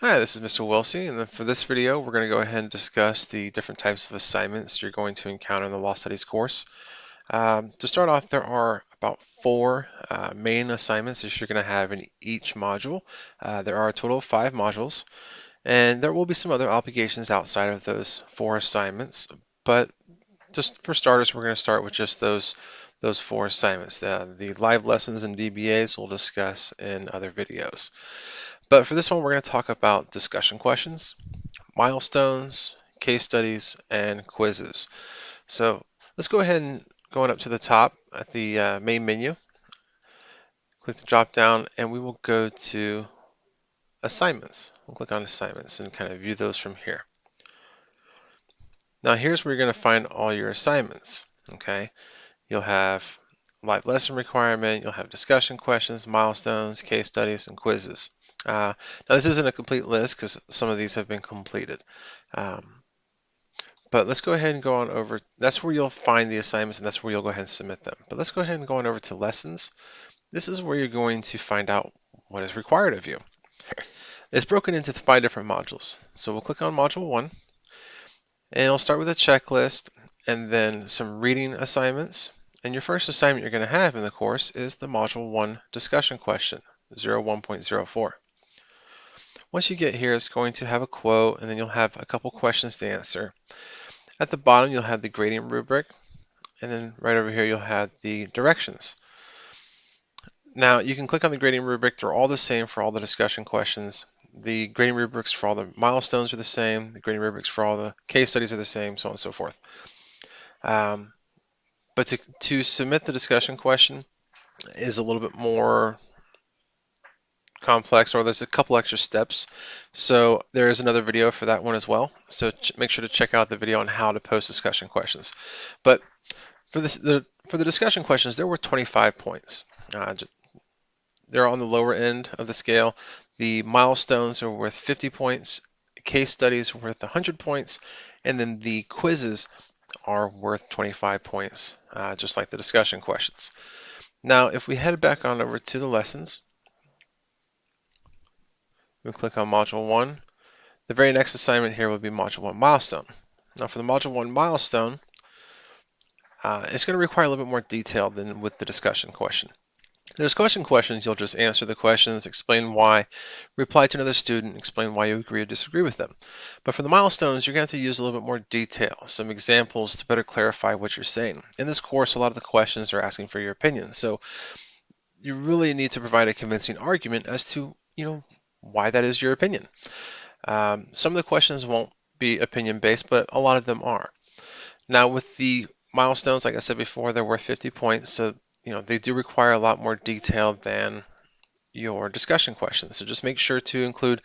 Hi, this is Mr. Wilsey, and then for this video, we're going to go ahead and discuss the different types of assignments you're going to encounter in the Law Studies course. To start off, there are about four main assignments that you're going to have in each module. There are a total of 5 modules, and there will be some other obligations outside of those 4 assignments, but just for starters, we're going to start with just those 4 assignments. The live lessons and DBAs we'll discuss in other videos. But for this one, we're going to talk about discussion questions, milestones, case studies, and quizzes. So let's go ahead and going up to the top at the main menu, click the drop down, and we will go to assignments. We'll click on assignments and kind of view those from here. Now here's where you're going to find all your assignments. Okay, you'll have live lesson requirement, you'll have discussion questions, milestones, case studies, and quizzes. Now this isn't a complete list because some of these have been completed. But let's go ahead and go on over. That's where you'll find the assignments and that's where you'll go ahead and submit them. But let's go ahead and go on over to lessons. This is where you're going to find out what is required of you. It's broken into 5 different modules. So we'll click on module 1 and it'll start with a checklist and then some reading assignments. And your first assignment you're going to have in the course is the module 1 discussion question, 01.04. Once you get here, it's going to have a quote and then you'll have a couple questions to answer. At the bottom, you'll have the gradient rubric, and then right over here, you'll have the directions. Now, you can click on the gradient rubric. They're all the same for all the discussion questions. The gradient rubrics for all the milestones are the same. The gradient rubrics for all the case studies are the same, so on and so forth. But to submit the discussion question is a little bit more complex, or there's a couple extra steps. So there is another video for that one as well. So make sure to check out the video on how to post discussion questions. But for the discussion questions, there were 25 points. They're on the lower end of the scale. The milestones are worth 50 points. Case studies are worth 100 points, and then the quizzes are worth 25 points, just like the discussion questions. Now, if we head back on over to the lessons, we click on Module 1. The very next assignment here will be Module 1 Milestone. Now, for the Module 1 Milestone, it's going to require a little bit more detail than with the discussion question. The discussion questions, you'll just answer the questions, explain why, reply to another student, explain why you agree or disagree with them. But for the milestones, you're going to have to use a little bit more detail, some examples to better clarify what you're saying. In this course, a lot of the questions are asking for your opinion, so you really need to provide a convincing argument as to, why that is your opinion. Some of the questions won't be opinion-based, but a lot of them are. Now, with the milestones, like I said before, they're worth 50 points, so they do require a lot more detail than your discussion questions. So just make sure to include,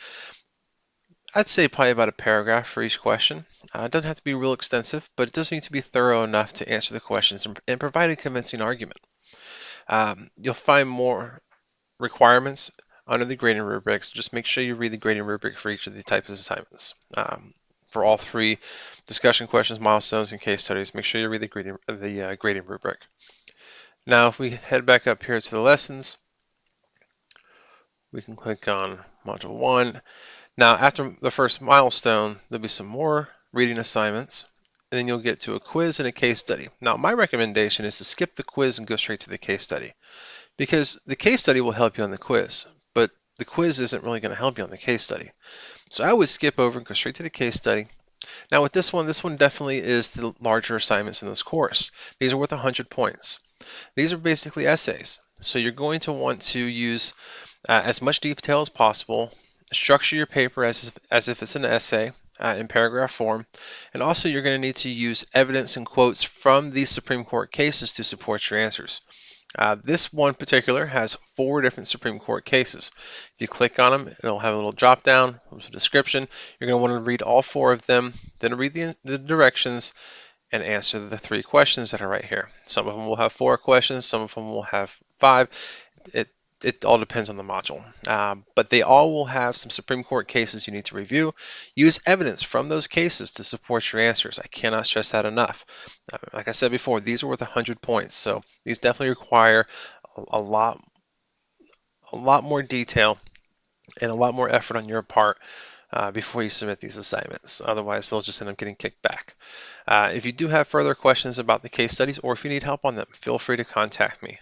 I'd say probably about a paragraph for each question. It doesn't have to be real extensive, but it does need to be thorough enough to answer the questions and provide a convincing argument. You'll find more requirements under the grading rubrics. Just make sure you read the grading rubric for each of the types of assignments. For all 3 discussion questions, milestones, and case studies, make sure you read the grading rubric. Now, if we head back up here to the lessons, we can click on Module 1. Now, after the first milestone, there'll be some more reading assignments, and then you'll get to a quiz and a case study. Now, my recommendation is to skip the quiz and go straight to the case study, because the case study will help you on the quiz, but the quiz isn't really going to help you on the case study. So I would skip over and go straight to the case study. Now with this one definitely is the larger assignments in this course. These are worth 100 points. These are basically essays. So you're going to want to use as much detail as possible, structure your paper as if it's an essay in paragraph form, and also you're going to need to use evidence and quotes from these Supreme Court cases to support your answers. This one particular has 4 different Supreme Court cases. If you click on them, it'll have a little drop down with a description. You're going to want to read all 4 of them, then read the directions, and answer the 3 questions that are right here. Some of them will have 4 questions, some of them will have 5. It all depends on the module. But they all will have some Supreme Court cases you need to review. Use evidence from those cases to support your answers. I cannot stress that enough. Like I said before, these are worth 100 points, so these definitely require a lot more detail and a lot more effort on your part before you submit these assignments. Otherwise, they'll just end up getting kicked back. If you do have further questions about the case studies, or if you need help on them, feel free to contact me.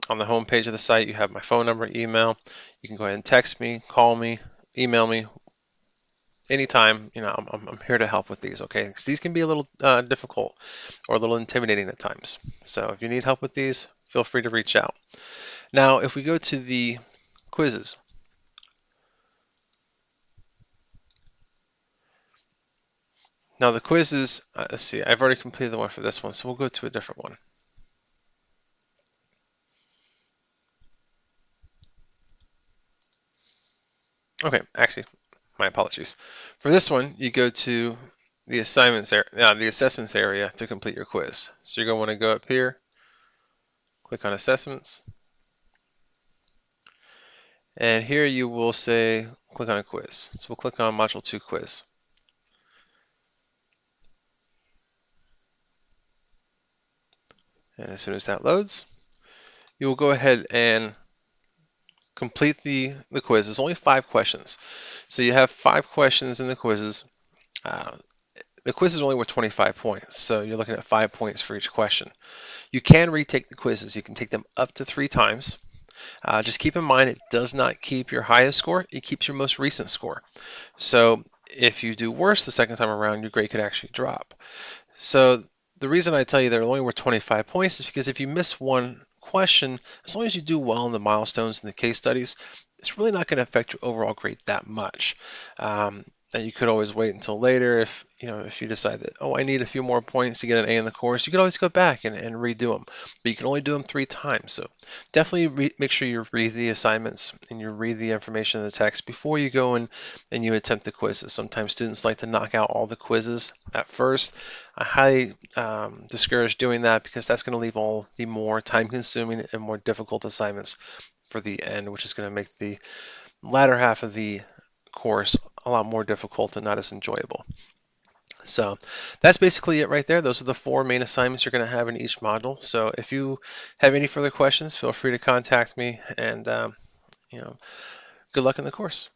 On the home page of the site, you have my phone number, email. You can go ahead and text me, call me, email me anytime. I'm here to help with these, okay? Because these can be a little difficult or a little intimidating at times. So if you need help with these, feel free to reach out. Now, if we go to the quizzes, now the quizzes, let's see, I've already completed the one for this one, so we'll go to a different one. Okay, actually, my apologies. For this one, you go to the assignments area, the assessments area to complete your quiz. So you're going to want to go up here, click on assessments, and here you will say click on a quiz. So we'll click on Module 2 quiz. And as soon as that loads, you will go ahead and complete the quiz. There's only 5 questions. So you have 5 questions in the quizzes. The quiz is only worth 25 points, so you're looking at 5 points for each question. You can retake the quizzes. You can take them up to 3 times. Just keep in mind it does not keep your highest score, it keeps your most recent score. So if you do worse the second time around, your grade could actually drop. So the reason I tell you they're only worth 25 points is because if you miss one question, as long as you do well in the milestones and the case studies, it's really not going to affect your overall grade that much. And you could always wait until later if you decide that, oh, I need a few more points to get an A in the course. You could always go back and redo them, but you can only do them 3 times. So definitely make sure you read the assignments and you read the information in the text before you go in and you attempt the quizzes. Sometimes students like to knock out all the quizzes at first. I highly discourage doing that because that's going to leave all the more time-consuming and more difficult assignments for the end, which is going to make the latter half of the course a lot more difficult and not as enjoyable. So that's basically it right there. Those are the 4 main assignments you're going to have in each module. So if you have any further questions, feel free to contact me, and good luck in the course.